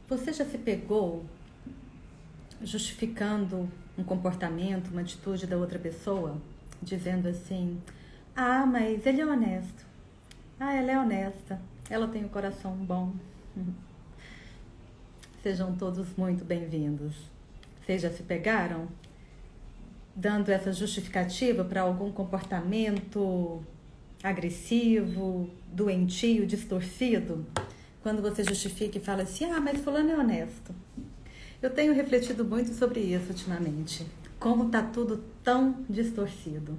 Você já se pegou justificando um comportamento, uma atitude da outra pessoa, dizendo assim: ah, mas ele é honesto. Ah, ela é honesta. Ela tem um coração bom. Sejam todos muito bem-vindos. Vocês já se pegaram dando essa justificativa para algum comportamento agressivo, doentio, distorcido? Quando você justifica e fala assim: ah, mas fulano é honesto. Eu tenho refletido muito sobre isso ultimamente. Como tá tudo tão distorcido.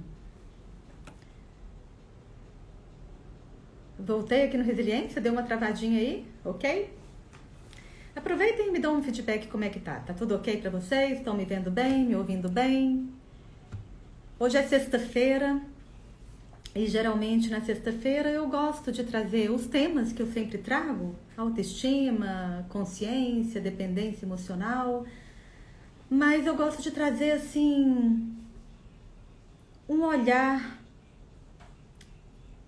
Voltei aqui no Resiliência, deu uma travadinha aí, ok? Aproveitem e me dão um feedback como é que tá. Tá tudo ok pra vocês? Estão me vendo bem, me ouvindo bem? Hoje é sexta-feira e geralmente na sexta-feira eu gosto de trazer os temas que eu sempre trago: autoestima, consciência, dependência emocional. Mas eu gosto de trazer assim um olhar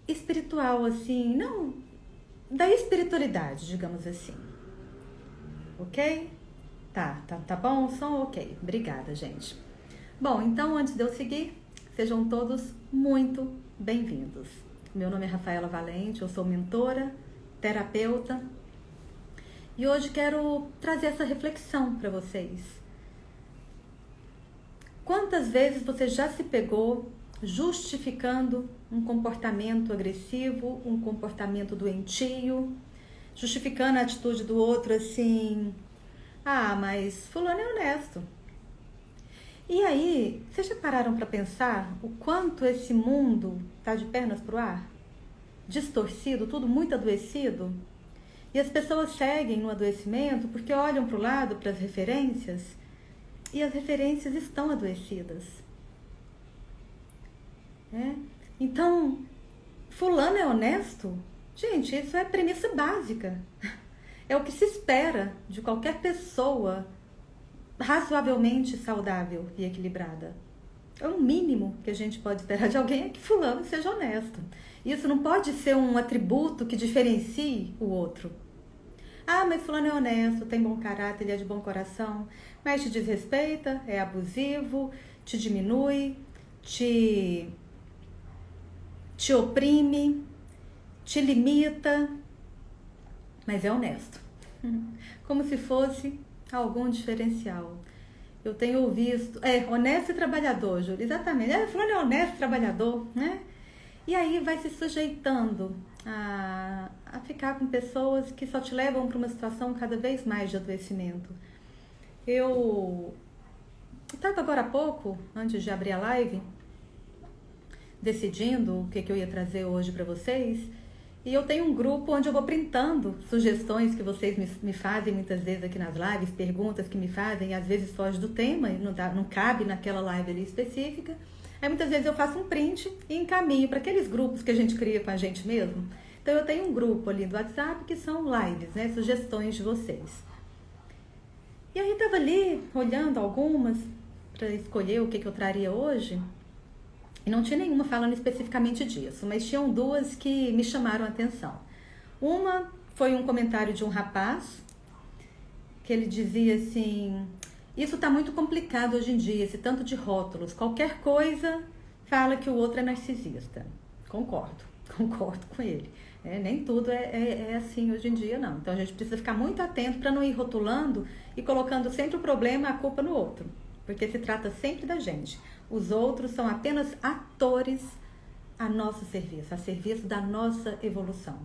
espiritual, assim, não, da espiritualidade, digamos assim. Ok? Tá bom o som? Ok. Obrigada, gente. Bom, então antes de eu seguir, sejam todos muito bem-vindos. Meu nome é Rafaela Valente, eu sou mentora, terapeuta, e hoje quero trazer essa reflexão para vocês. Quantas vezes você já se pegou justificando um comportamento agressivo, um comportamento doentio, justificando a atitude do outro assim: ah, mas fulano é honesto. E aí, vocês já pararam para pensar o quanto esse mundo tá de pernas pro ar? Distorcido, tudo muito adoecido? E as pessoas seguem no adoecimento porque olham para o lado, para as referências, e as referências estão adoecidas. Então, fulano é honesto? Gente, isso é premissa básica. É o que se espera de qualquer pessoa razoavelmente saudável e equilibrada. É o mínimo que a gente pode esperar de alguém, é que fulano seja honesto. Isso não pode ser um atributo que diferencie o outro. Ah, mas fulano é honesto, tem bom caráter, ele é de bom coração, mas te desrespeita, é abusivo, te diminui, te oprime, te limita, mas é honesto. Como se fosse algum diferencial. Eu tenho visto, honesto e trabalhador, Júlia, exatamente. Fulano é honesto e trabalhador, né? E aí vai se sujeitando a ficar com pessoas que só te levam para uma situação cada vez mais de adoecimento. Eu estava agora há pouco, antes de abrir a live, decidindo o que eu ia trazer hoje para vocês, e eu tenho um grupo onde eu vou printando sugestões que vocês me fazem muitas vezes aqui nas lives, perguntas que me fazem, e às vezes foge do tema e não cabe naquela live ali específica. Aí muitas vezes eu faço um print e encaminho para aqueles grupos que a gente cria com a gente mesmo. Então eu tenho um grupo ali do WhatsApp que são lives, né, sugestões de vocês. E aí estava ali olhando algumas para escolher o que eu traria hoje. E não tinha nenhuma falando especificamente disso, mas tinham duas que me chamaram a atenção. Uma foi um comentário de um rapaz, que ele dizia assim: isso está muito complicado hoje em dia, esse tanto de rótulos. Qualquer coisa fala que o outro é narcisista. Concordo com ele. Nem tudo é assim hoje em dia, não. Então a gente precisa ficar muito atento para não ir rotulando e colocando sempre o problema, a culpa no outro. Porque se trata sempre da gente. Os outros são apenas atores a nosso serviço, a serviço da nossa evolução.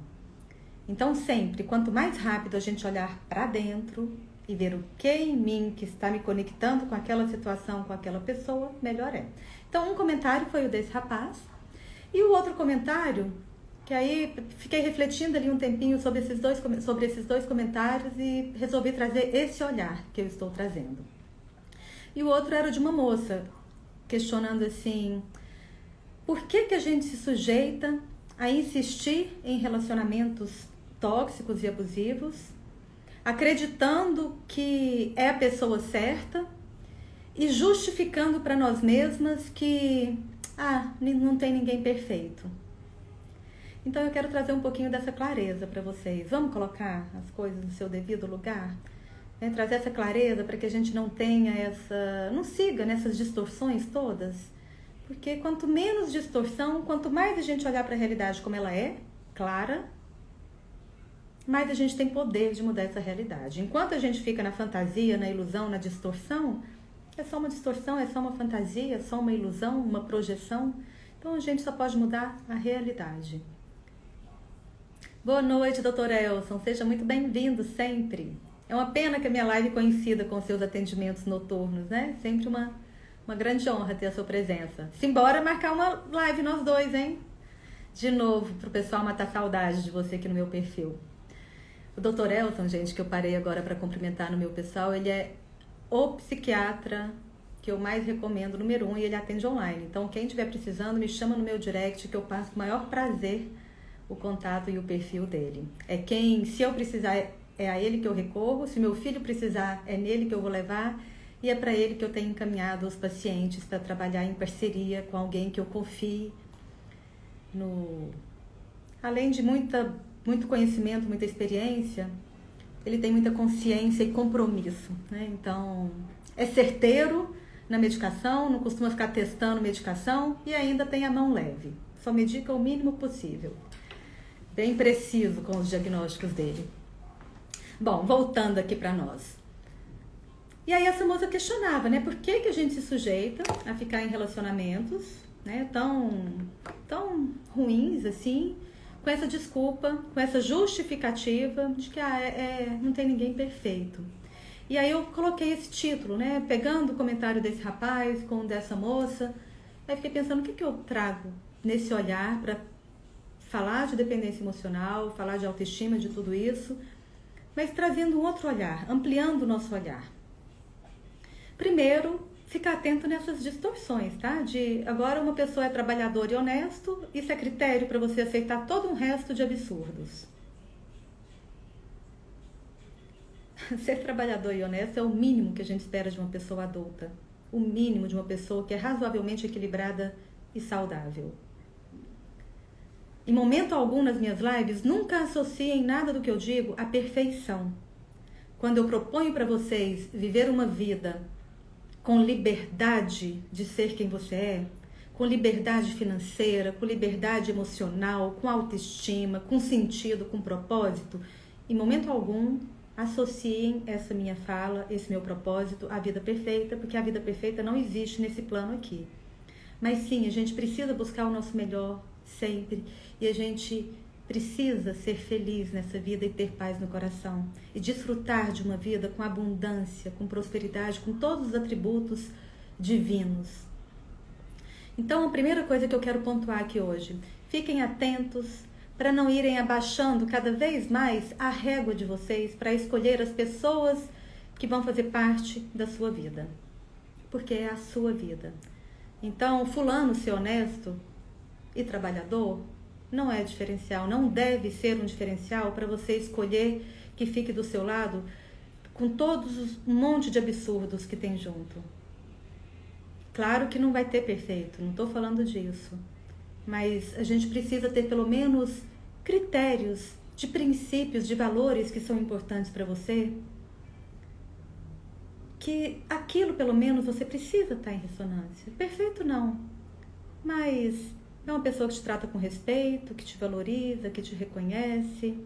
Então sempre, quanto mais rápido a gente olhar para dentro e ver o que em mim que está me conectando com aquela situação, com aquela pessoa, melhor é. Então um comentário foi o desse rapaz, e o outro comentário, que aí fiquei refletindo ali um tempinho sobre esses dois comentários e resolvi trazer esse olhar que eu estou trazendo. E o outro era de uma moça, questionando assim: por que a gente se sujeita a insistir em relacionamentos tóxicos e abusivos, acreditando que é a pessoa certa e justificando para nós mesmas que não tem ninguém perfeito? Então eu quero trazer um pouquinho dessa clareza para vocês. Vamos colocar as coisas no seu devido lugar? Trazer essa clareza para que a gente não tenha não siga nessas distorções todas. Porque quanto menos distorção, quanto mais a gente olhar para a realidade como ela é, clara, mais a gente tem poder de mudar essa realidade. Enquanto a gente fica na fantasia, na ilusão, na distorção, é só uma distorção, é só uma fantasia, é só uma ilusão, uma projeção. Então a gente só pode mudar a realidade. Boa noite, Dr. Elson. Seja muito bem-vindo sempre. É uma pena que a minha live coincida com seus atendimentos noturnos, né? Sempre uma grande honra ter a sua presença. Simbora marcar uma live nós dois, hein? De novo, pro pessoal matar saudade de você aqui no meu perfil. O Dr. Elson, gente, que eu parei agora para cumprimentar no meu pessoal, ele é o psiquiatra que eu mais recomendo, número 1, e ele atende online. Então, quem estiver precisando, me chama no meu direct, que eu passo com o maior prazer o contato e o perfil dele. Se eu precisar, é a ele que eu recorro, se meu filho precisar, é nele que eu vou levar, e é para ele que eu tenho encaminhado os pacientes para trabalhar em parceria com alguém que eu confie. Além de muito conhecimento, muita experiência, ele tem muita consciência e compromisso, né? Então, é certeiro na medicação, não costuma ficar testando medicação e ainda tem a mão leve. Só medica o mínimo possível. Bem preciso com os diagnósticos dele. Bom, voltando aqui para nós. E aí essa moça questionava, né? Por que a gente se sujeita a ficar em relacionamentos, né, tão ruins assim, com essa desculpa, com essa justificativa de que não tem ninguém perfeito. E aí eu coloquei esse título, né, pegando o comentário desse rapaz com dessa moça, aí fiquei pensando o que eu trago nesse olhar para falar de dependência emocional, falar de autoestima, de tudo isso, mas trazendo um outro olhar, ampliando o nosso olhar. Primeiro, ficar atento nessas distorções, tá? Agora uma pessoa é trabalhadora e honesto, isso é critério para você aceitar todo um resto de absurdos. Ser trabalhador e honesto é o mínimo que a gente espera de uma pessoa adulta. O mínimo de uma pessoa que é razoavelmente equilibrada e saudável. Em momento algum nas minhas lives, nunca associem nada do que eu digo à perfeição. Quando eu proponho para vocês viver uma vida com liberdade de ser quem você é, com liberdade financeira, com liberdade emocional, com autoestima, com sentido, com propósito, em momento algum associem essa minha fala, esse meu propósito à vida perfeita, porque a vida perfeita não existe nesse plano aqui. Mas sim, a gente precisa buscar o nosso melhor sempre e a gente precisa ser feliz nessa vida e ter paz no coração e desfrutar de uma vida com abundância, com prosperidade, com todos os atributos divinos. Então, a primeira coisa que eu quero pontuar aqui hoje, fiquem atentos para não irem abaixando cada vez mais a régua de vocês para escolher as pessoas que vão fazer parte da sua vida, porque é a sua vida. Então, fulano ser honesto e trabalhador não é diferencial, não deve ser um diferencial para você escolher que fique do seu lado com um monte de absurdos que tem junto. Claro que não vai ter perfeito, não estou falando disso, mas a gente precisa ter pelo menos critérios de princípios, de valores que são importantes para você, que aquilo pelo menos você precisa estar em ressonância. Perfeito não, mas é uma pessoa que te trata com respeito, que te valoriza, que te reconhece.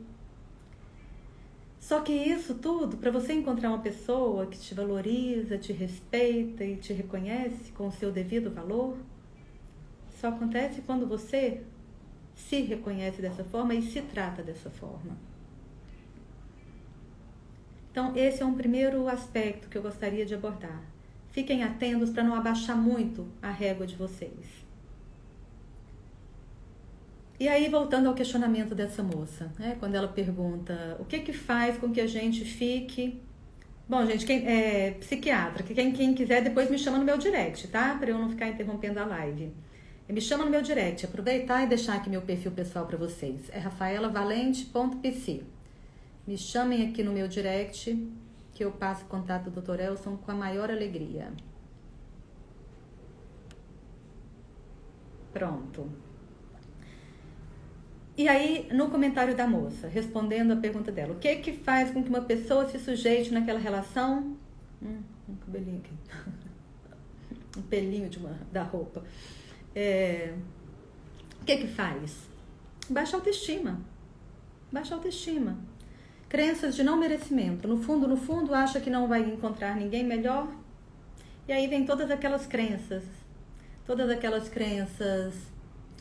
Só que isso tudo, para você encontrar uma pessoa que te valoriza, te respeita e te reconhece com o seu devido valor, só acontece quando você se reconhece dessa forma e se trata dessa forma. Então, esse é um primeiro aspecto que eu gostaria de abordar. Fiquem atentos para não abaixar muito a régua de vocês. E aí, voltando ao questionamento dessa moça, né, quando ela pergunta o que faz com que a gente fique... Bom, gente, quem é psiquiatra, quem quiser depois me chama no meu direct, tá? Para eu não ficar interrompendo a live. Me chama no meu direct, aproveitar e deixar aqui meu perfil pessoal para vocês. É rafaelavalente.pc. Me chamem aqui no meu direct, que eu passo o contato do Dr. Elson com a maior alegria. Pronto. E aí, no comentário da moça, respondendo a pergunta dela, o que que faz com que uma pessoa se sujeite naquela relação? Um cabelinho aqui. Um pelinho da roupa. O que que faz? Baixa autoestima. Baixa autoestima. Crenças de não merecimento. No fundo, acha que não vai encontrar ninguém melhor. E aí vem todas aquelas crenças. Todas aquelas crenças.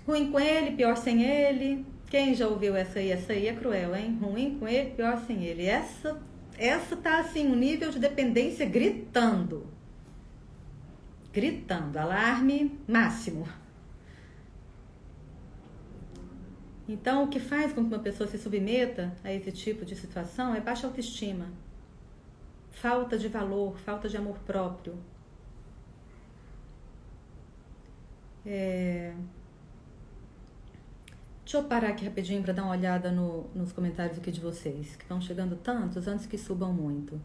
Ruim com ele, pior sem ele. Quem já ouviu essa aí? Essa aí é cruel, hein? Ruim com ele, pior sem ele. Essa tá assim, um nível de dependência gritando. Gritando. Alarme máximo. Então, o que faz com que uma pessoa se submeta a esse tipo de situação é baixa autoestima, falta de valor, falta de amor próprio. Deixa eu parar aqui rapidinho para dar uma olhada nos comentários aqui de vocês, que estão chegando tantos antes que subam muito.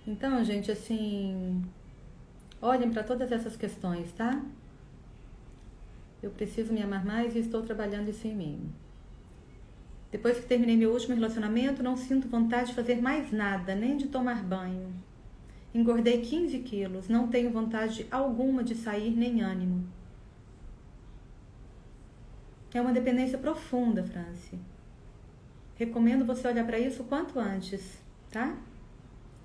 Então, gente, assim, olhem para todas essas questões, tá? Eu preciso me amar mais e estou trabalhando isso em mim. Depois que terminei meu último relacionamento, não sinto vontade de fazer mais nada, nem de tomar banho. Engordei 15 quilos, não tenho vontade alguma de sair nem ânimo. É uma dependência profunda, Franci. Recomendo você olhar para isso o quanto antes, tá?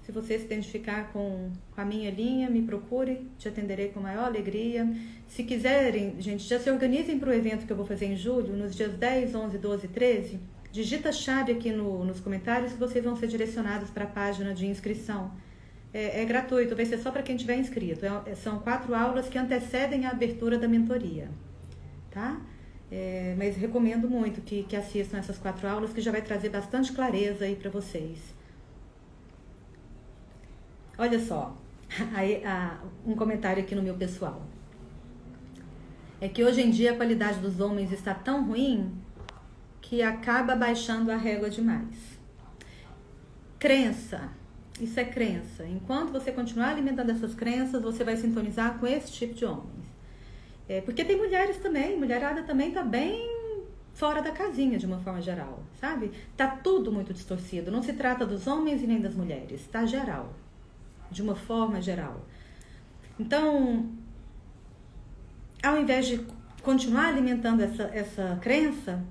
Se você se identificar com a minha linha, me procure, te atenderei com a maior alegria. Se quiserem, gente, já se organizem para o evento que eu vou fazer em julho, nos dias 10, 11, 12 e 13. Digita a chave aqui nos comentários que vocês vão ser direcionados para a página de inscrição. É gratuito, vai ser só para quem tiver inscrito. São 4 aulas que antecedem a abertura da mentoria, tá? Mas recomendo muito que assistam essas 4 aulas, que já vai trazer bastante clareza aí para vocês. Olha só, um comentário aqui no meu pessoal. É que hoje em dia a qualidade dos homens está tão ruim que acaba baixando a régua demais. Crença, isso é crença. Enquanto você continuar alimentando essas crenças, você vai sintonizar com esse tipo de homens. Porque tem mulheres também, mulherada também tá bem fora da casinha de uma forma geral, sabe? Tá tudo muito distorcido, não se trata dos homens e nem das mulheres, tá geral. De uma forma geral. Então, ao invés de continuar alimentando essa crença,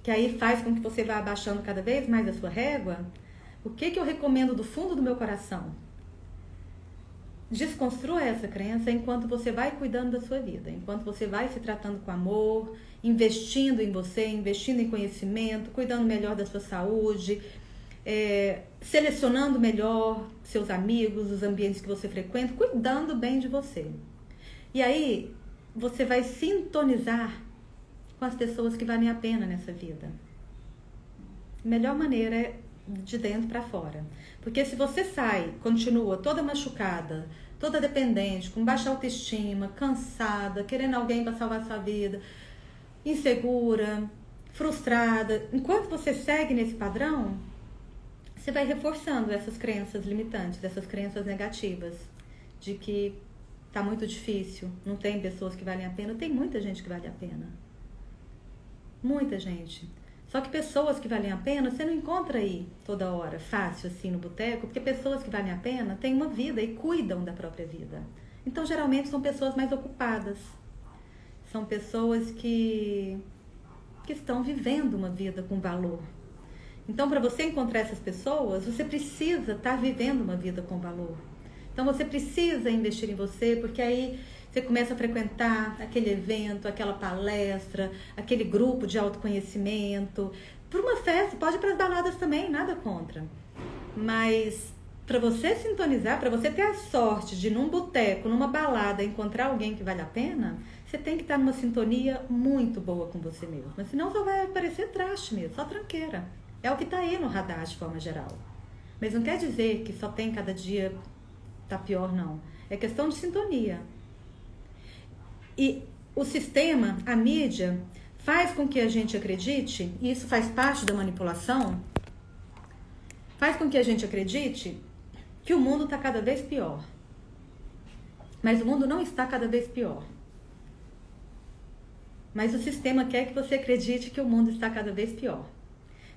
que aí faz com que você vá abaixando cada vez mais a sua régua, o que eu recomendo do fundo do meu coração? Desconstrua essa crença enquanto você vai cuidando da sua vida, enquanto você vai se tratando com amor, investindo em você, investindo em conhecimento, cuidando melhor da sua saúde, selecionando melhor seus amigos, os ambientes que você frequenta, cuidando bem de você. E aí, você vai sintonizar com as pessoas que valem a pena nessa vida. A melhor maneira é de dentro para fora. Porque se você continua toda machucada, toda dependente, com baixa autoestima, cansada, querendo alguém para salvar sua vida, insegura, frustrada, enquanto você segue nesse padrão, você vai reforçando essas crenças limitantes, essas crenças negativas, de que tá muito difícil, não tem pessoas que valem a pena. Tem muita gente que vale a pena. Muita gente. Só que pessoas que valem a pena, você não encontra aí toda hora, fácil assim no boteco, porque pessoas que valem a pena têm uma vida e cuidam da própria vida. Então, geralmente, são pessoas mais ocupadas. São pessoas que estão vivendo uma vida com valor. Então, para você encontrar essas pessoas, você precisa estar vivendo uma vida com valor. Então, você precisa investir em você, porque aí você começa a frequentar aquele evento, aquela palestra, aquele grupo de autoconhecimento. Para uma festa, pode ir para as baladas também, nada contra. Mas para você sintonizar, para você ter a sorte de num boteco, numa balada, encontrar alguém que vale a pena, você tem que estar numa sintonia muito boa com você mesmo. Mas senão só vai aparecer traste mesmo, só tranqueira. É o que está aí no radar de forma geral. Mas não quer dizer que só tem cada dia tá pior, não. É questão de sintonia. E o sistema, a mídia, faz com que a gente acredite, e isso faz parte da manipulação, faz com que a gente acredite que o mundo está cada vez pior. Mas o mundo não está cada vez pior. Mas o sistema quer que você acredite que o mundo está cada vez pior.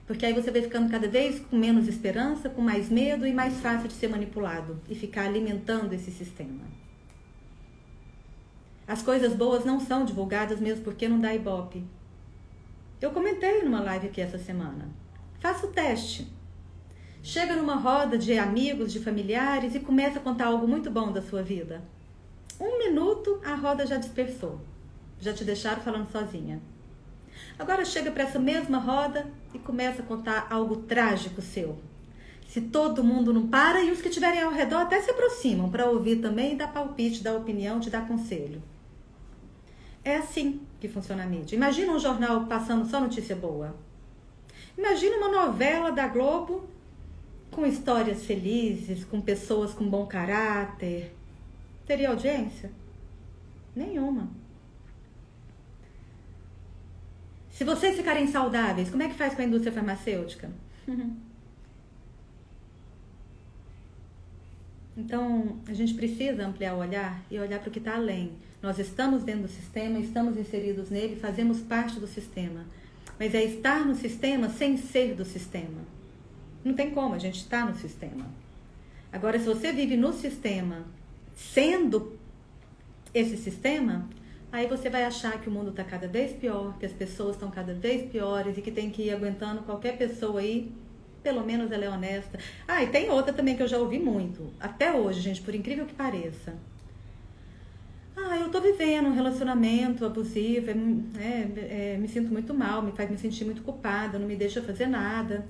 Porque aí você vai ficando cada vez com menos esperança, com mais medo e mais fácil de ser manipulado e ficar alimentando esse sistema. As coisas boas não são divulgadas mesmo porque não dá ibope. Eu comentei numa live aqui essa semana. Faça o teste. Chega numa roda de amigos, de familiares e começa a contar algo muito bom da sua vida. 1 minuto, a roda já dispersou. Já te deixaram falando sozinha. Agora chega para essa mesma roda e começa a contar algo trágico seu. Se todo mundo não para e os que estiverem ao redor até se aproximam para ouvir também e dar palpite, dar opinião, te dar conselho. É assim que funciona a mídia. Imagina um jornal passando só notícia boa. Imagina uma novela da Globo com histórias felizes, com pessoas com bom caráter. Teria audiência? Nenhuma. Se vocês ficarem saudáveis, como é que faz com a indústria farmacêutica? Então, a gente precisa ampliar o olhar e olhar para o que está além. Nós estamos dentro do sistema, estamos inseridos nele, fazemos parte do sistema. Mas é estar no sistema sem ser do sistema. Não tem como, a gente está no sistema. Agora, se você vive no sistema, sendo esse sistema, aí você vai achar que o mundo está cada vez pior, que as pessoas estão cada vez piores e que tem que ir aguentando qualquer pessoa aí, pelo menos ela é honesta. Ah, e tem outra também que eu já ouvi muito, até hoje, gente, por incrível que pareça. Ah, eu tô vivendo um relacionamento abusivo, me sinto muito mal, me faz me sentir muito culpada, não me deixa fazer nada.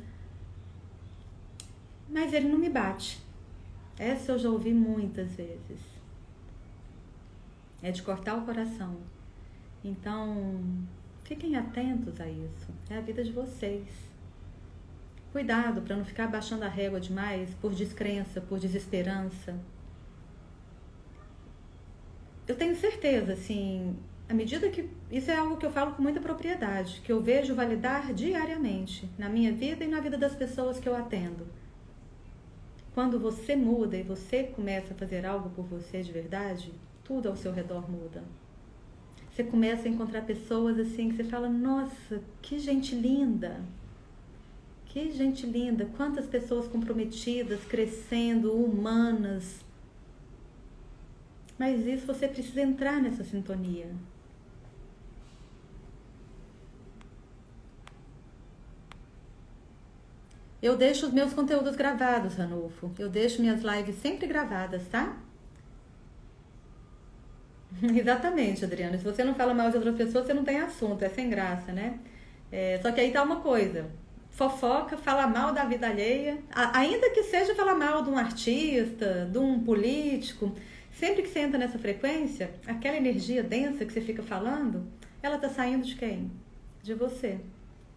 Mas ele não me bate. Essa eu já ouvi muitas vezes. É de cortar o coração. Então, fiquem atentos a isso. É a vida de vocês. Cuidado para não ficar baixando a régua demais por descrença, por desesperança. Eu tenho certeza, assim, à medida que... Isso é algo que eu falo com muita propriedade, que eu vejo validar diariamente na minha vida e na vida das pessoas que eu atendo. Quando você muda e você começa a fazer algo por você de verdade, tudo ao seu redor muda. Você começa a encontrar pessoas assim que você fala, nossa, que gente linda. Que gente linda. Quantas pessoas comprometidas, crescendo, humanas. Mas isso você precisa entrar nessa sintonia. Eu deixo os meus conteúdos gravados, Ranulfo. Eu deixo minhas lives sempre gravadas, tá? Exatamente, Adriana. Se você não fala mal de outras pessoas, você não tem assunto. É sem graça, né? Só que aí tá uma coisa. Fofoca, fala mal da vida alheia. Ainda que seja falar mal de um artista, de um político. Sempre que você entra nessa frequência, aquela energia densa que você fica falando, ela tá saindo de quem? De você.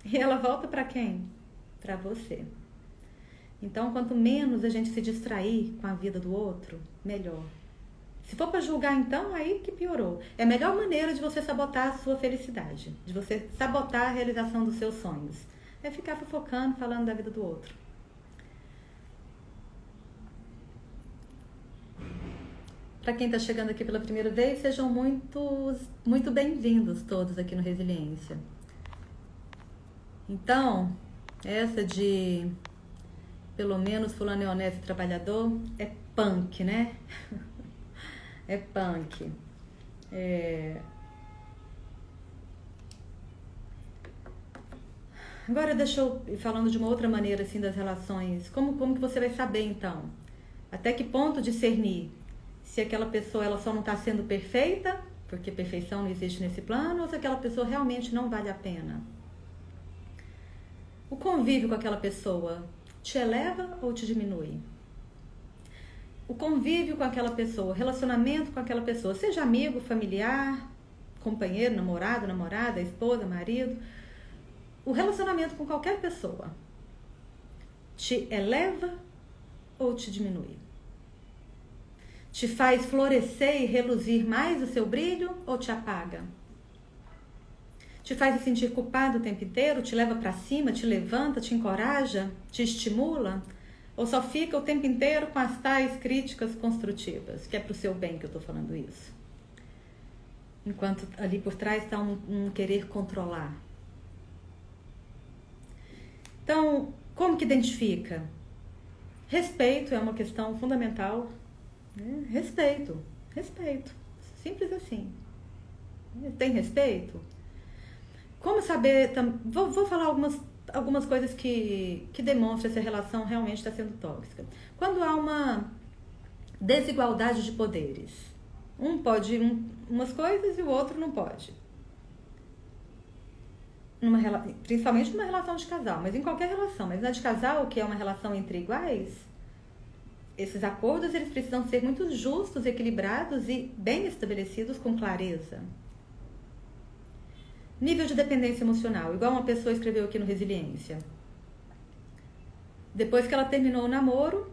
E ela volta para quem? Para você. Então, quanto menos a gente se distrair com a vida do outro, melhor. Se for para julgar, então, aí que piorou. É a melhor maneira de você sabotar a sua felicidade, de você sabotar a realização dos seus sonhos. É ficar fofocando, falando da vida do outro. Para quem está chegando aqui pela primeira vez, sejam muito bem-vindos todos aqui no Resiliência. Então, essa de pelo menos fulano é honesto e trabalhador é punk, né? É punk. Agora deixa eu ir falando de uma outra maneira assim das relações. Como que você vai saber então? Até que ponto discernir? Se aquela pessoa ela só não está sendo perfeita, porque perfeição não existe nesse plano, ou se aquela pessoa realmente não vale a pena. O convívio com aquela pessoa te eleva ou te diminui? O convívio com aquela pessoa, relacionamento com aquela pessoa, seja amigo, familiar, companheiro, namorado, namorada, esposa, marido, o relacionamento com qualquer pessoa te eleva ou te diminui? Te faz florescer e reluzir mais o seu brilho ou te apaga? Te faz se sentir culpado o tempo inteiro? Te leva para cima, te levanta, te encoraja, te estimula? Ou só fica o tempo inteiro com as tais críticas construtivas, que é pro seu bem que eu tô falando isso. Enquanto ali por trás está um querer controlar. Então, como que identifica? Respeito é uma questão fundamental. Né? Respeito. Simples assim. Tem respeito? Como saber... Vou falar algumas coisas que demonstram se a relação realmente está sendo tóxica. Quando há uma desigualdade de poderes. Um pode umas coisas e o outro não pode. Principalmente numa relação de casal, mas em qualquer relação. Mas na de casal, que é uma relação entre iguais, esses acordos eles precisam ser muito justos, equilibrados e bem estabelecidos com clareza. Nível de dependência emocional, igual uma pessoa escreveu aqui no Resiliência. Depois que ela terminou o namoro,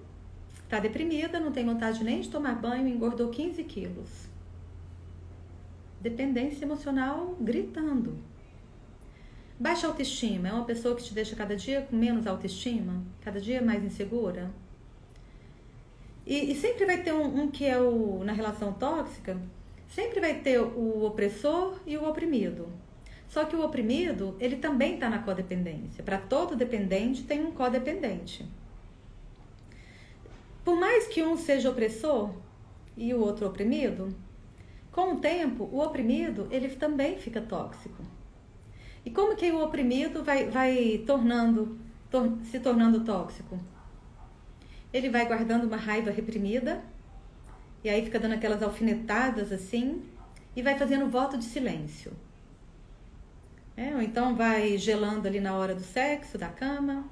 está deprimida, não tem vontade nem de tomar banho, engordou 15 quilos. Dependência emocional gritando. Baixa autoestima, é uma pessoa que te deixa cada dia com menos autoestima, cada dia mais insegura. E sempre vai ter um que é na relação tóxica, sempre vai ter o opressor e o oprimido. Só que o oprimido, ele também está na codependência. Para todo dependente tem um codependente. Por mais que um seja opressor e o outro oprimido, com o tempo, o oprimido, ele também fica tóxico. E como que o oprimido vai se tornando tóxico? Ele vai guardando uma raiva reprimida, e aí fica dando aquelas alfinetadas assim, e vai fazendo voto de silêncio. Ou então vai gelando ali na hora do sexo, da cama,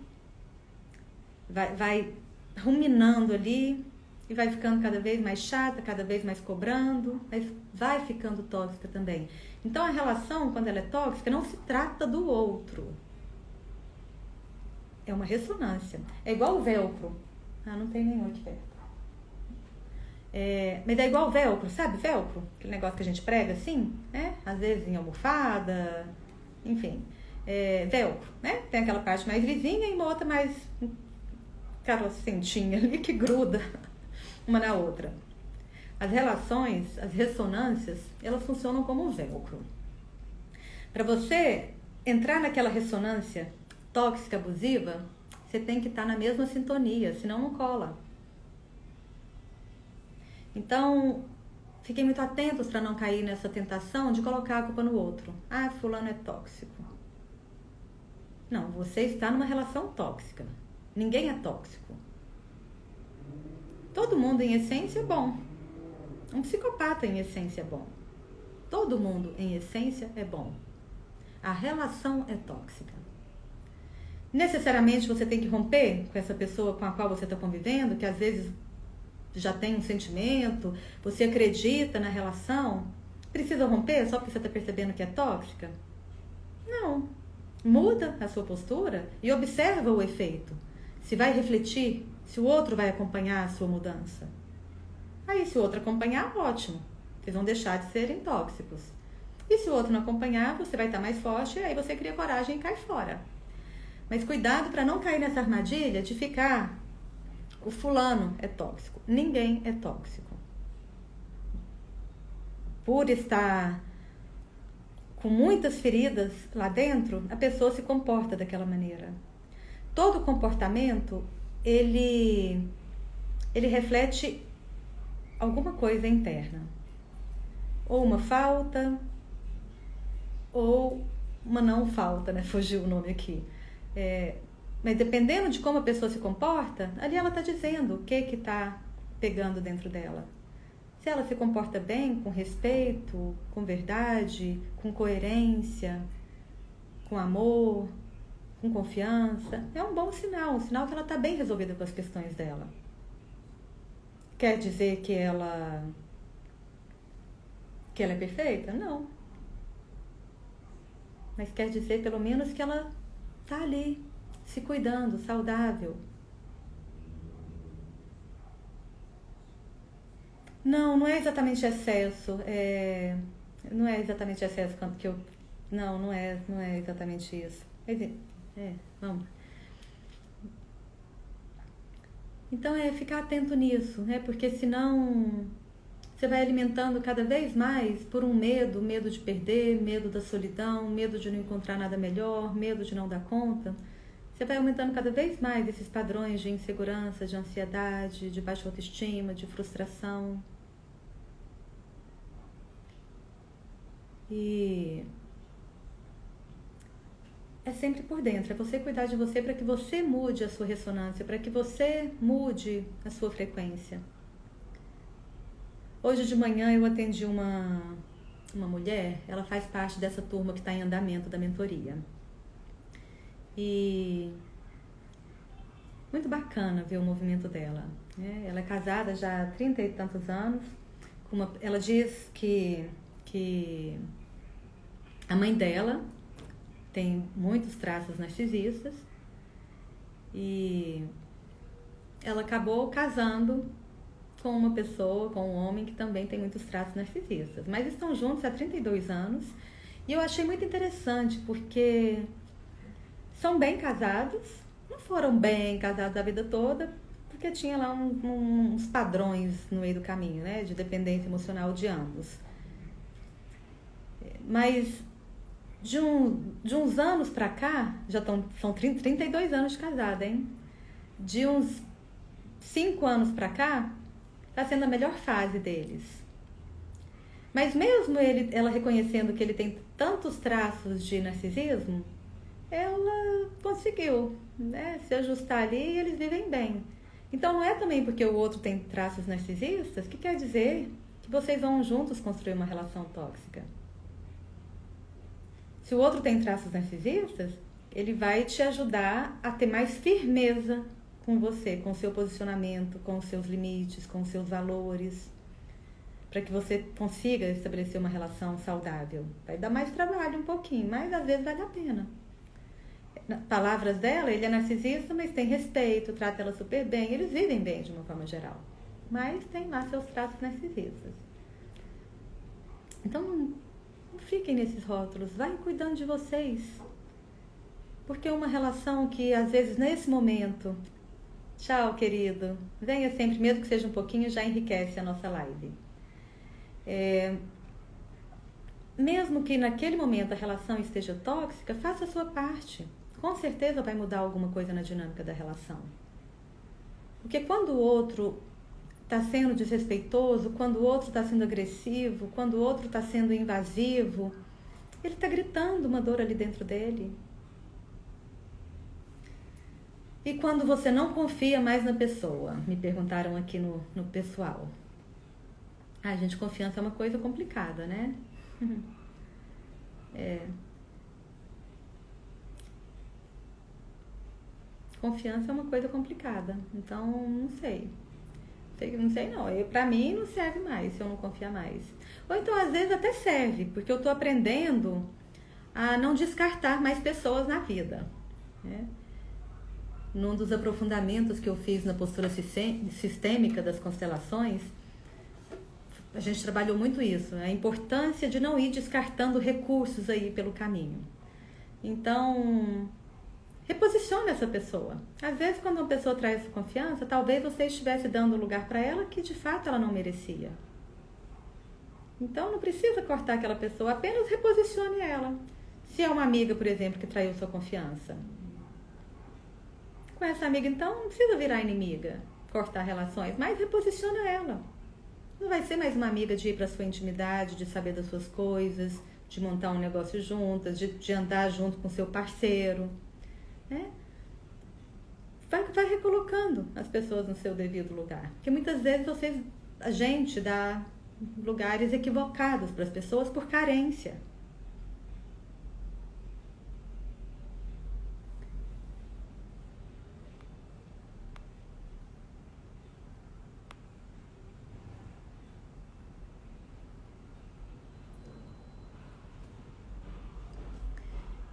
vai ruminando ali, e vai ficando cada vez mais chata, cada vez mais cobrando, mas vai ficando tóxica também. Então a relação, quando ela é tóxica, não se trata do outro. É uma ressonância. É igual o velcro. Não tem nenhum aqui perto. Mas é igual o velcro, sabe velcro? Aquele negócio que a gente prega assim, né? Às vezes em almofada, enfim. Velcro, né? Tem aquela parte mais lisinha e uma outra mais carocentinha ali que gruda uma na outra. As relações, as ressonâncias, elas funcionam como um velcro. Para você entrar naquela ressonância tóxica, abusiva, você tem que estar na mesma sintonia, senão não cola. Então, fiquem muito atentos para não cair nessa tentação de colocar a culpa no outro. Fulano é tóxico. Não, você está numa relação tóxica. Ninguém é tóxico. Todo mundo, em essência, é bom. Um psicopata, em essência, é bom. Todo mundo, em essência, é bom. A relação é tóxica. Necessariamente você tem que romper com essa pessoa com a qual você está convivendo, que às vezes já tem um sentimento, você acredita na relação. Precisa romper só porque você está percebendo que é tóxica? Não. Muda a sua postura e observa o efeito. Se vai refletir, se o outro vai acompanhar a sua mudança. Aí, se o outro acompanhar, ótimo. Vocês vão deixar de serem tóxicos. E se o outro não acompanhar, você vai estar mais forte e aí você cria coragem e cai fora. Mas cuidado para não cair nessa armadilha de ficar... O fulano é tóxico. Ninguém é tóxico. Por estar com muitas feridas lá dentro, a pessoa se comporta daquela maneira. Todo comportamento, ele reflete alguma coisa interna. Ou uma falta, ou uma não falta, né? Fugiu o nome aqui. Mas dependendo de como a pessoa se comporta, ali ela está dizendo o que está pegando dentro dela. Se ela se comporta bem, com respeito, com verdade, com coerência, com amor, com confiança, é um bom sinal, um sinal que ela está bem resolvida com as questões dela. Quer dizer que ela é perfeita? Não. Mas quer dizer pelo menos que ela está ali, se cuidando, saudável. Não é exatamente excesso. Não é exatamente excesso quanto que eu... Não é exatamente isso. Vamos. Então é ficar atento nisso, né? Porque senão você vai alimentando cada vez mais por um medo, medo de perder, medo da solidão, medo de não encontrar nada melhor, medo de não dar conta. Você vai aumentando cada vez mais esses padrões de insegurança, de ansiedade, de baixa autoestima, de frustração. E é sempre por dentro, é você cuidar de você para que você mude a sua ressonância, para que você mude a sua frequência. Hoje de manhã eu atendi uma mulher, ela faz parte dessa turma que está em andamento da mentoria. E muito bacana ver o movimento dela, né? Ela é casada já há 30 e tantos anos. Ela diz que a mãe dela tem muitos traços narcisistas e ela acabou casando com uma pessoa, com um homem que também tem muitos traços narcisistas. Mas estão juntos há 32 anos e eu achei muito interessante porque são bem casados, não foram bem casados a vida toda, porque tinha lá uns padrões no meio do caminho, né, de dependência emocional de ambos. Mas de uns anos pra cá, são 32 anos de casada, hein? De uns 5 anos pra cá, tá sendo a melhor fase deles. Mas mesmo ela reconhecendo que ele tem tantos traços de narcisismo, ela conseguiu, né, se ajustar ali e eles vivem bem. Então não é também porque o outro tem traços narcisistas que quer dizer que vocês vão juntos construir uma relação tóxica. Se o outro tem traços narcisistas, ele vai te ajudar a ter mais firmeza com você, com o seu posicionamento, com os seus limites, com os seus valores, para que você consiga estabelecer uma relação saudável. Vai dar mais trabalho um pouquinho, mas às vezes vale a pena. Palavras dela, ele é narcisista, mas tem respeito, trata ela super bem, eles vivem bem de uma forma geral, mas tem lá seus traços narcisistas. Então não fiquem nesses rótulos, vai cuidando de vocês, porque uma relação que às vezes nesse momento, tchau querido, venha sempre, mesmo que seja um pouquinho, já enriquece a nossa live. Mesmo que naquele momento a relação esteja tóxica, faça a sua parte. Com certeza vai mudar alguma coisa na dinâmica da relação. Porque quando o outro está sendo desrespeitoso, quando o outro está sendo agressivo, quando o outro está sendo invasivo, ele está gritando uma dor ali dentro dele. E quando você não confia mais na pessoa? Me perguntaram aqui no pessoal. Gente, confiança é uma coisa complicada, né? Confiança é uma coisa complicada. Então, não sei. Não sei não. Pra mim não serve mais se eu não confiar mais. Ou então, às vezes até serve, porque eu tô aprendendo a não descartar mais pessoas na vida, né? Num dos aprofundamentos que eu fiz na postura sistêmica das constelações, a gente trabalhou muito isso, a importância de não ir descartando recursos aí pelo caminho. Então, reposicione essa pessoa. Às vezes, quando uma pessoa traz essa confiança, talvez você estivesse dando lugar para ela que de fato ela não merecia. Então, não precisa cortar aquela pessoa, apenas reposicione ela. Se é uma amiga, por exemplo, que traiu sua confiança, com essa amiga, então, não precisa virar inimiga, cortar relações, mas reposiciona ela. Não vai ser mais uma amiga de ir para sua intimidade, de saber das suas coisas, de montar um negócio juntas, de andar junto com seu parceiro, né? Vai recolocando as pessoas no seu devido lugar. Porque muitas vezes a gente dá lugares equivocados para as pessoas por carência.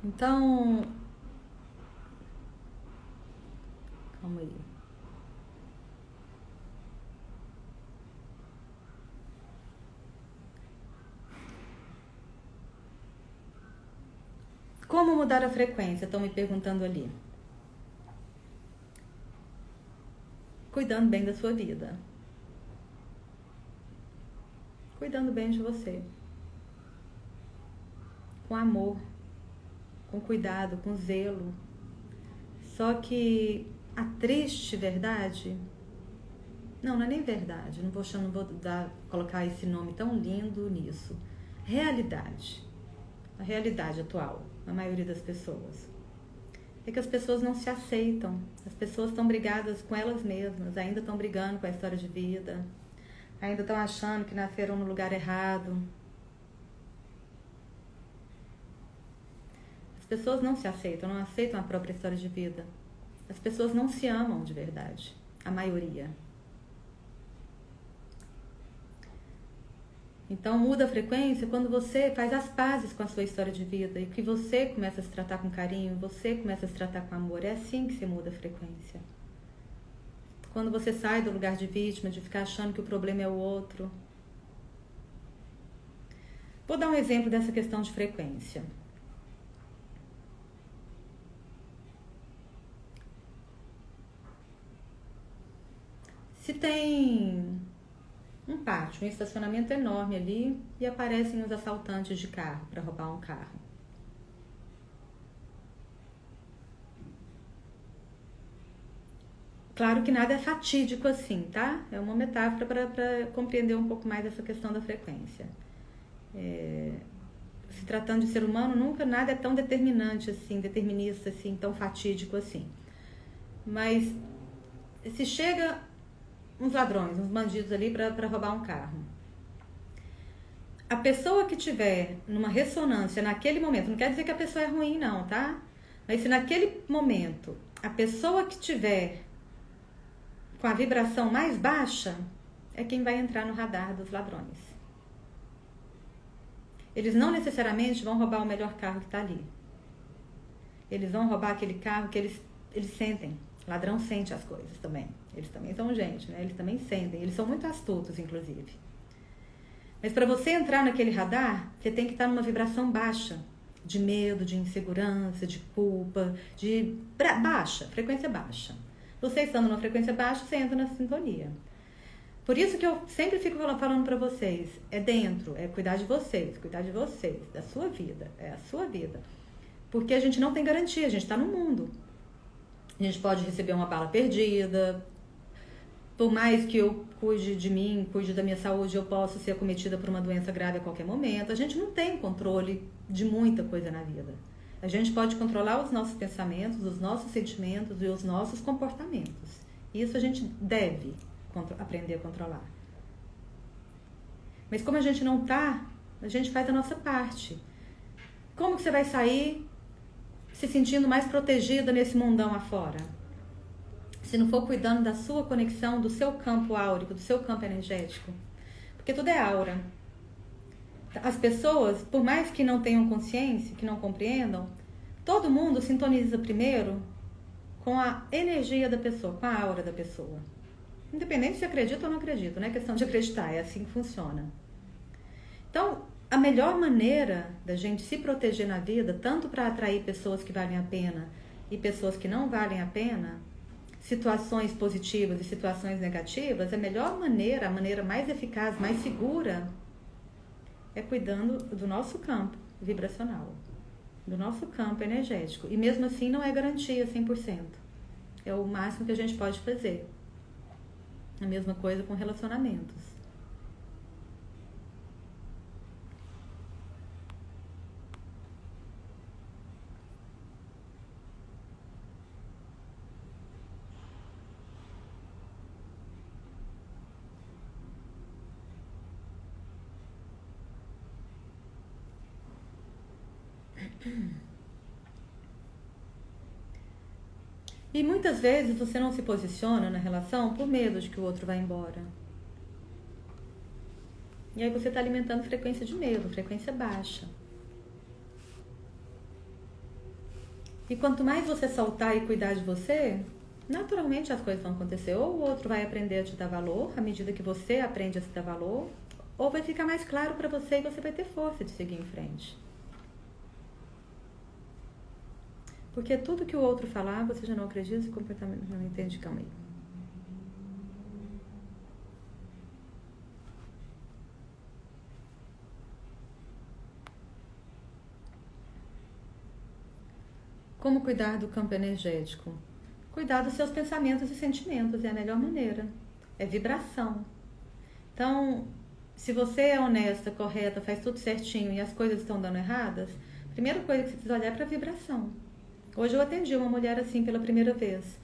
Então, calma aí. Como mudar a frequência? Estão me perguntando ali. cuidando bem da sua vida. Cuidando bem de você. Com amor, com cuidado, com zelo. Só que a triste verdade... Não é nem verdade, não vou colocar esse nome tão lindo nisso. Realidade. A realidade atual, a maioria das pessoas. É que as pessoas não se aceitam. As pessoas estão brigadas com elas mesmas, ainda estão brigando com a história de vida, ainda estão achando que nasceram no lugar errado. As pessoas não se aceitam, não aceitam a própria história de vida. As pessoas não se amam de verdade, a maioria. Então muda a frequência quando você faz as pazes com a sua história de vida e que você começa a se tratar com carinho, você começa a se tratar com amor. É assim que se muda a frequência. Quando você sai do lugar de vítima, de ficar achando que o problema é o outro. Vou dar um exemplo dessa questão de frequência. Se tem um pátio, um estacionamento enorme ali e aparecem os assaltantes de carro para roubar um carro. Claro que nada é fatídico assim, tá? É uma metáfora para compreender um pouco mais essa questão da frequência. Se tratando de ser humano, nunca nada é tão determinante assim, determinista assim, tão fatídico assim. Mas se chega uns ladrões, uns bandidos ali para roubar um carro. A pessoa que tiver numa ressonância naquele momento, não quer dizer que a pessoa é ruim não, tá? Mas se naquele momento a pessoa que tiver com a vibração mais baixa é quem vai entrar no radar dos ladrões. Eles não necessariamente vão roubar o melhor carro que está ali. Eles vão roubar aquele carro que eles sentem. O ladrão sente as coisas também. Eles também são gente, né? Eles também sentem. Eles são muito astutos, inclusive. Mas para você entrar naquele radar, você tem que estar numa vibração baixa. De medo, de insegurança, de culpa, de baixa, frequência baixa. Você estando numa frequência baixa, você entra na sintonia. Por isso que eu sempre fico falando para vocês, é dentro, é cuidar de vocês, da sua vida, é a sua vida. Porque a gente não tem garantia, a gente está no mundo. A gente pode receber uma bala perdida, por mais que eu cuide de mim, cuide da minha saúde, eu posso ser acometida por uma doença grave a qualquer momento. A gente não tem controle de muita coisa na vida. A gente pode controlar os nossos pensamentos, os nossos sentimentos e os nossos comportamentos. Isso a gente deve aprender a controlar. Mas como a gente não tá, a gente faz a nossa parte. Como que você vai sair se sentindo mais protegida nesse mundão afora? Se não for cuidando da sua conexão, do seu campo áurico, do seu campo energético. Porque tudo é aura. As pessoas, por mais que não tenham consciência, que não compreendam, todo mundo sintoniza primeiro com a energia da pessoa, com a aura da pessoa. Independente se acredita ou não acredita, não é questão de acreditar, é assim que funciona. Então, a melhor maneira da gente se proteger na vida, tanto para atrair pessoas que valem a pena e pessoas que não valem a pena, situações positivas e situações negativas, a melhor maneira, a maneira mais eficaz, mais segura, é cuidando do nosso campo vibracional, do nosso campo energético. E mesmo assim não é garantia 100%. É o máximo que a gente pode fazer. A mesma coisa com relacionamentos. E muitas vezes você não se posiciona na relação por medo de que o outro vá embora. E aí você está alimentando frequência de medo, frequência baixa. E quanto mais você soltar e cuidar de você, naturalmente as coisas vão acontecer. Ou o outro vai aprender a te dar valor, à medida que você aprende a se dar valor, ou vai ficar mais claro para você e você vai ter força de seguir em frente. Porque tudo que o outro falar, você já não acredita, esse comportamento não entende, calma aí. Como cuidar do campo energético? Cuidar dos seus pensamentos e sentimentos é a melhor maneira. É vibração. Então, se você é honesta, correta, faz tudo certinho e as coisas estão dando erradas, a primeira coisa que você precisa olhar é para a vibração. Hoje eu atendi uma mulher assim pela primeira vez.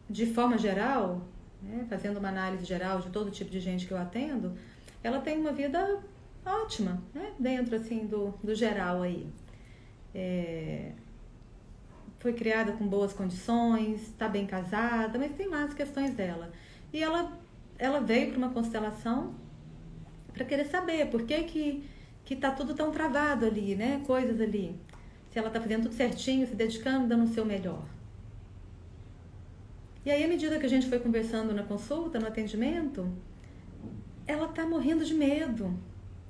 De forma geral, né, fazendo uma análise geral de todo tipo de gente que eu atendo, ela tem uma vida ótima, né, dentro assim do geral aí. Foi criada com boas condições, está bem casada, mas tem lá as questões dela. E ela veio para uma constelação para querer saber por que tá tudo tão travado ali, né? Coisas ali. Se ela está fazendo tudo certinho, se dedicando, dando o seu melhor. E aí, à medida que a gente foi conversando na consulta, no atendimento, ela está morrendo de medo.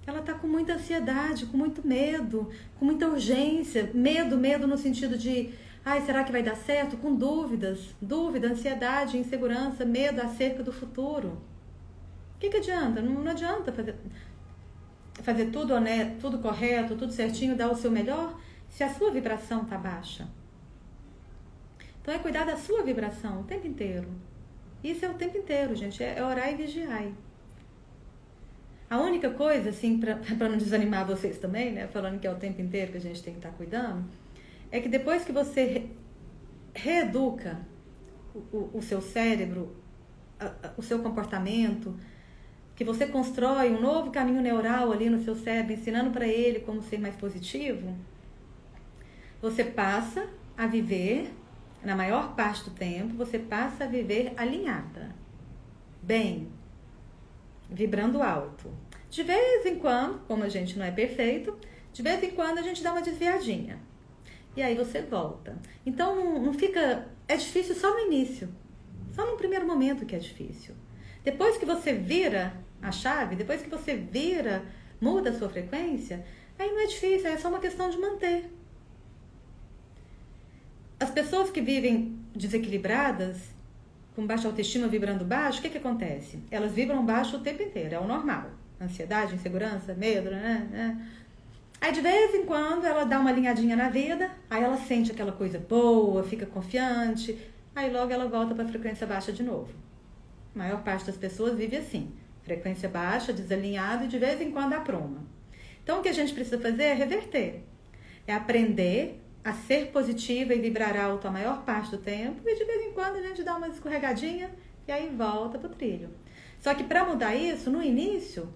Ela está com muita ansiedade, com muito medo, com muita urgência. Medo no sentido de, será que vai dar certo? Com dúvidas. Dúvida, ansiedade, insegurança, medo acerca do futuro. O que adianta? Não adianta fazer tudo honesto, tudo correto, tudo certinho, dar o seu melhor, se a sua vibração está baixa. Então é cuidar da sua vibração o tempo inteiro. Isso é o tempo inteiro, gente. É orar e vigiar. A única coisa, assim, para não desanimar vocês também, né? Falando que é o tempo inteiro que a gente tem que estar cuidando, é que depois que você reeduca o seu cérebro, o seu comportamento, que você constrói um novo caminho neural ali no seu cérebro, ensinando para ele como ser mais positivo, você passa a viver, na maior parte do tempo, você passa a viver alinhada, bem, vibrando alto. De vez em quando, como a gente não é perfeito, de vez em quando a gente dá uma desviadinha. E aí você volta. Então não fica... É difícil só no início. Só no primeiro momento que é difícil. Depois que você vira a chave, depois que você muda a sua frequência, aí não é difícil, é só uma questão de manter. As pessoas que vivem desequilibradas, com baixa autoestima, vibrando baixo, o que acontece? Elas vibram baixo o tempo inteiro, é o normal. Ansiedade, insegurança, medo, né? Aí de vez em quando ela dá uma alinhadinha na vida, aí ela sente aquela coisa boa, fica confiante, aí logo ela volta para a frequência baixa de novo. A maior parte das pessoas vive assim, frequência baixa, desalinhado e de vez em quando apruma. Então o que a gente precisa fazer é reverter, é aprender a ser positiva e vibrar alto a maior parte do tempo e de vez em quando a gente dá uma escorregadinha e aí volta pro trilho. Só que para mudar isso, no início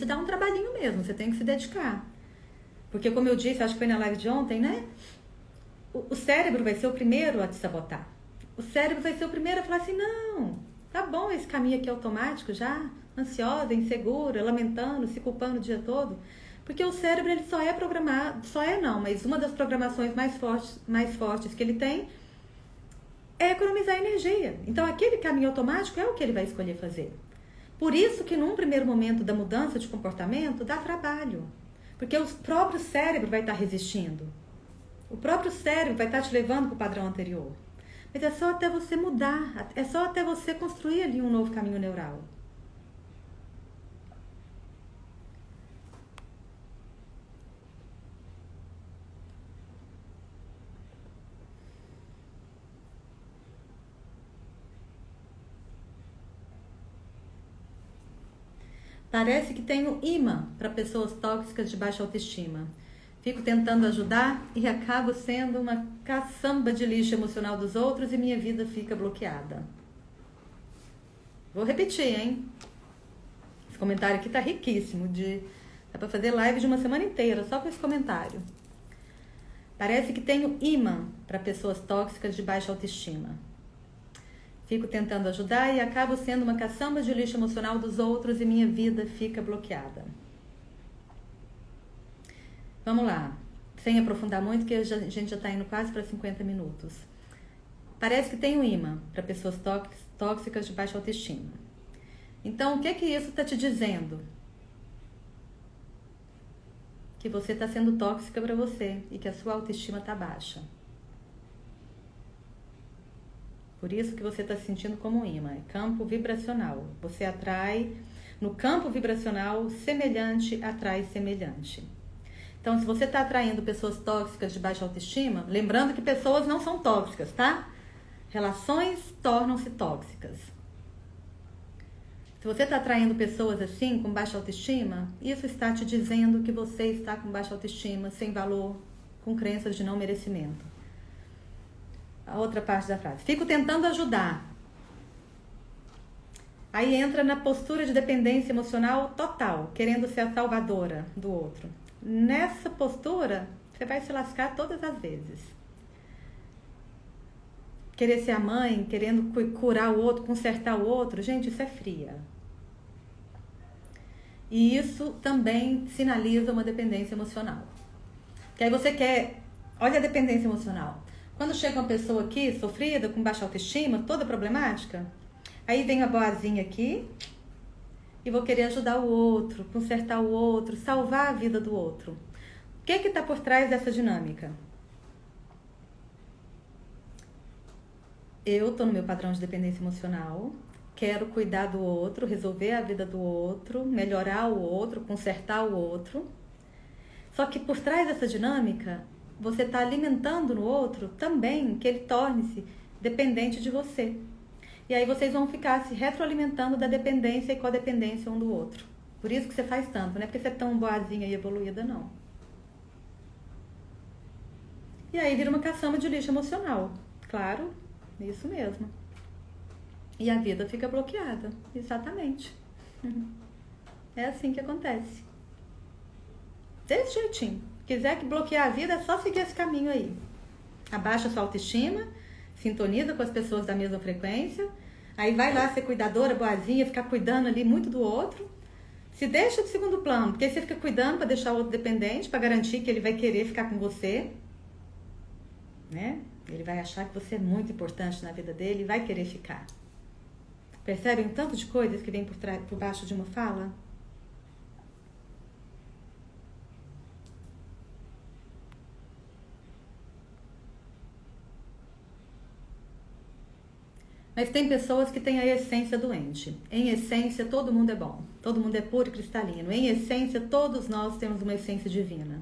dá um trabalhinho mesmo, você tem que se dedicar. Porque como eu disse, acho que foi na live de ontem, né? O cérebro vai ser o primeiro a te sabotar. O cérebro vai ser o primeiro a falar assim, não, tá bom esse caminho aqui automático já, ansiosa, insegura, lamentando, se culpando o dia todo. Porque o cérebro ele só é programado, mas uma das programações mais fortes que ele tem é economizar energia. Então aquele caminho automático é o que ele vai escolher fazer. Por isso que num primeiro momento da mudança de comportamento dá trabalho. Porque o próprio cérebro vai estar resistindo. O próprio cérebro vai estar te levando para o padrão anterior. Mas é só até você mudar, é só até você construir ali um novo caminho neural. Parece que tenho imã para pessoas tóxicas de baixa autoestima. Fico tentando ajudar e acabo sendo uma caçamba de lixo emocional dos outros e minha vida fica bloqueada. Vou repetir, hein? Esse comentário aqui tá riquíssimo. Dá para fazer live de uma semana inteira só com esse comentário. Parece que tenho imã para pessoas tóxicas de baixa autoestima. Fico tentando ajudar e acabo sendo uma caçamba de lixo emocional dos outros e minha vida fica bloqueada. Vamos lá, sem aprofundar muito, que a gente já está indo quase para 50 minutos. Parece que tem um imã para pessoas tóxicas de baixa autoestima. Então, o que isso está te dizendo? Que você está sendo tóxica para você e que a sua autoestima está baixa. Por isso que você está se sentindo como um imã, é campo vibracional. Você atrai, no campo vibracional, semelhante atrai semelhante. Então, se você está atraindo pessoas tóxicas de baixa autoestima, lembrando que pessoas não são tóxicas, tá? Relações tornam-se tóxicas. Se você está atraindo pessoas assim, com baixa autoestima, isso está te dizendo que você está com baixa autoestima, sem valor, com crenças de não merecimento. A outra parte da frase. Fico tentando ajudar. Aí entra na postura de dependência emocional total, querendo ser a salvadora do outro. Nessa postura, você vai se lascar todas as vezes. Querer ser a mãe, querendo curar o outro, consertar o outro, gente, isso é fria. E isso também sinaliza uma dependência emocional. Que aí você quer, olha a dependência emocional. Quando chega uma pessoa aqui, sofrida, com baixa autoestima, toda problemática, aí vem a boazinha aqui e vou querer ajudar o outro, consertar o outro, salvar a vida do outro. O que está por trás dessa dinâmica? Eu estou no meu padrão de dependência emocional, quero cuidar do outro, resolver a vida do outro, melhorar o outro, consertar o outro. Só que por trás dessa dinâmica, você está alimentando no outro também que ele torne-se dependente de você. E aí vocês vão ficar se retroalimentando da dependência e codependência um do outro. Por isso que você faz tanto, não é porque você é tão boazinha e evoluída, não. E aí vira uma caçamba de lixo emocional. Claro, isso mesmo. E a vida fica bloqueada. Exatamente. É assim que acontece. Desse jeitinho. Quiser que bloquear a vida, é só seguir esse caminho aí. Abaixa a sua autoestima, sintoniza com as pessoas da mesma frequência, aí vai lá ser cuidadora, boazinha, ficar cuidando ali muito do outro. Se deixa de segundo plano, porque aí você fica cuidando para deixar o outro dependente, para garantir que ele vai querer ficar com você, né? Ele vai achar que você é muito importante na vida dele e vai querer ficar. Percebem o tanto de coisas que vem por baixo de uma fala? Mas tem pessoas que têm a essência doente. Em essência, todo mundo é bom. Todo mundo é puro e cristalino. Em essência, todos nós temos uma essência divina.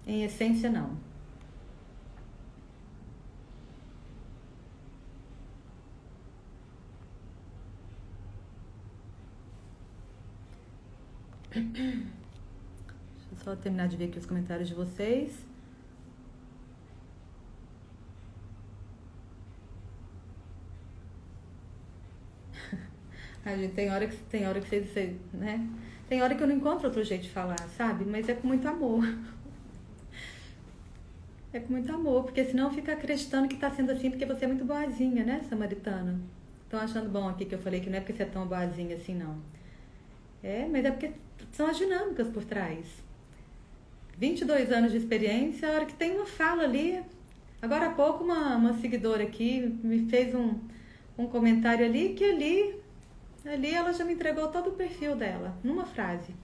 Em essência, não. Deixa eu só terminar de ver aqui os comentários de vocês. Ai, gente, tem hora que vocês, né? Tem hora que eu não encontro outro jeito de falar, sabe? Mas é com muito amor. É com muito amor, porque senão fica acreditando que tá sendo assim porque você é muito boazinha, né, samaritana? Estão achando bom aqui que eu falei que não é porque você é tão boazinha assim, não. É, mas é porque são as dinâmicas por trás. 22 anos de experiência, a hora que tem uma fala ali. Agora há pouco uma seguidora aqui me fez um comentário ali que ali ela já me entregou todo o perfil dela, numa frase.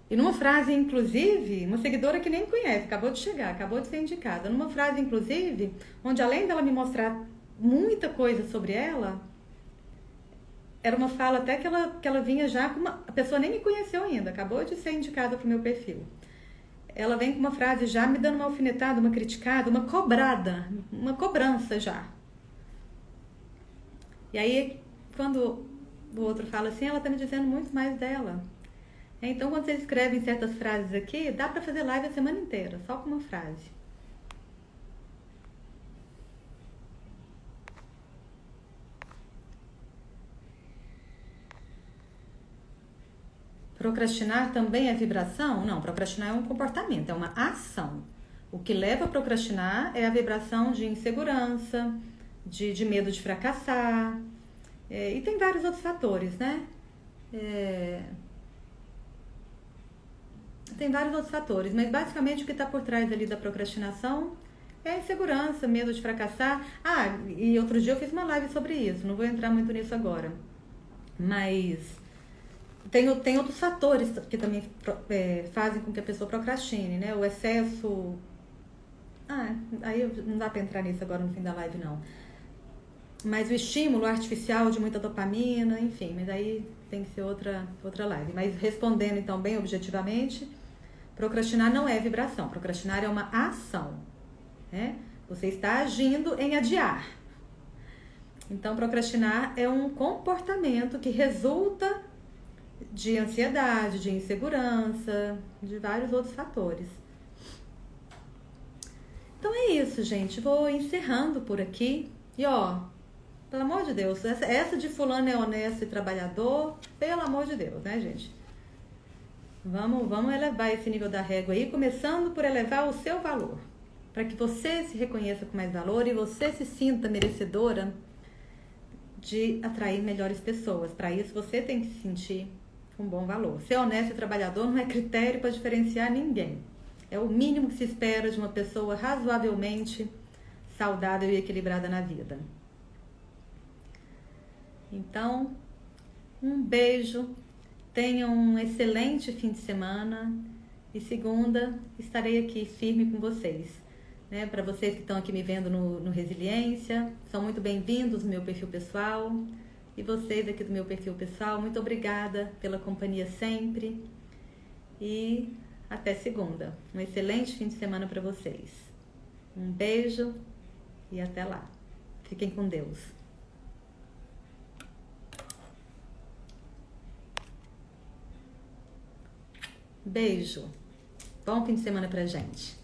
E numa frase, inclusive, uma seguidora que nem conhece, acabou de chegar, acabou de ser indicada. Numa frase, inclusive, onde além dela me mostrar muita coisa sobre ela, era uma fala até que ela vinha já com a pessoa nem me conheceu ainda, acabou de ser indicada pro meu perfil. Ela vem com uma frase já me dando uma alfinetada, uma criticada, uma cobrada, uma cobrança já. E aí, quando o outro fala assim, ela tá me dizendo muito mais dela. Então, quando vocês escrevem certas frases aqui, dá pra fazer live a semana inteira, só com uma frase. Procrastinar também é vibração? Não, procrastinar é um comportamento, é uma ação. O que leva a procrastinar é a vibração de insegurança, de medo de fracassar, e tem vários outros fatores, né? Tem vários outros fatores, mas basicamente o que está por trás ali da procrastinação é a insegurança, medo de fracassar. Ah, e outro dia eu fiz uma live sobre isso, não vou entrar muito nisso agora. Mas tem outros fatores que também fazem com que a pessoa procrastine, né? O excesso... aí não dá para entrar nisso agora no fim da live, não. Mas o estímulo artificial de muita dopamina, enfim, mas aí tem que ser outra live. Mas respondendo então bem objetivamente, procrastinar não é vibração, procrastinar é uma ação, né? Você está agindo em adiar. Então, procrastinar é um comportamento que resulta de ansiedade, de insegurança, de vários outros fatores. Então é isso, gente. Vou encerrando por aqui. E ó, pelo amor de Deus, essa de fulano é honesto e trabalhador, pelo amor de Deus, né, gente? Vamos elevar esse nível da régua aí, começando por elevar o seu valor. Para que você se reconheça com mais valor e você se sinta merecedora de atrair melhores pessoas. Para isso, você tem que se sentir com bom valor. Ser honesto e trabalhador não é critério para diferenciar ninguém. É o mínimo que se espera de uma pessoa razoavelmente saudável e equilibrada na vida. Então, um beijo, tenham um excelente fim de semana e segunda estarei aqui firme com vocês. Né? Para vocês que estão aqui me vendo no Resiliência, são muito bem-vindos no meu perfil pessoal. E vocês aqui do meu perfil pessoal, muito obrigada pela companhia sempre. E até segunda. Um excelente fim de semana para vocês. Um beijo e até lá. Fiquem com Deus. Beijo. Bom fim de semana pra gente.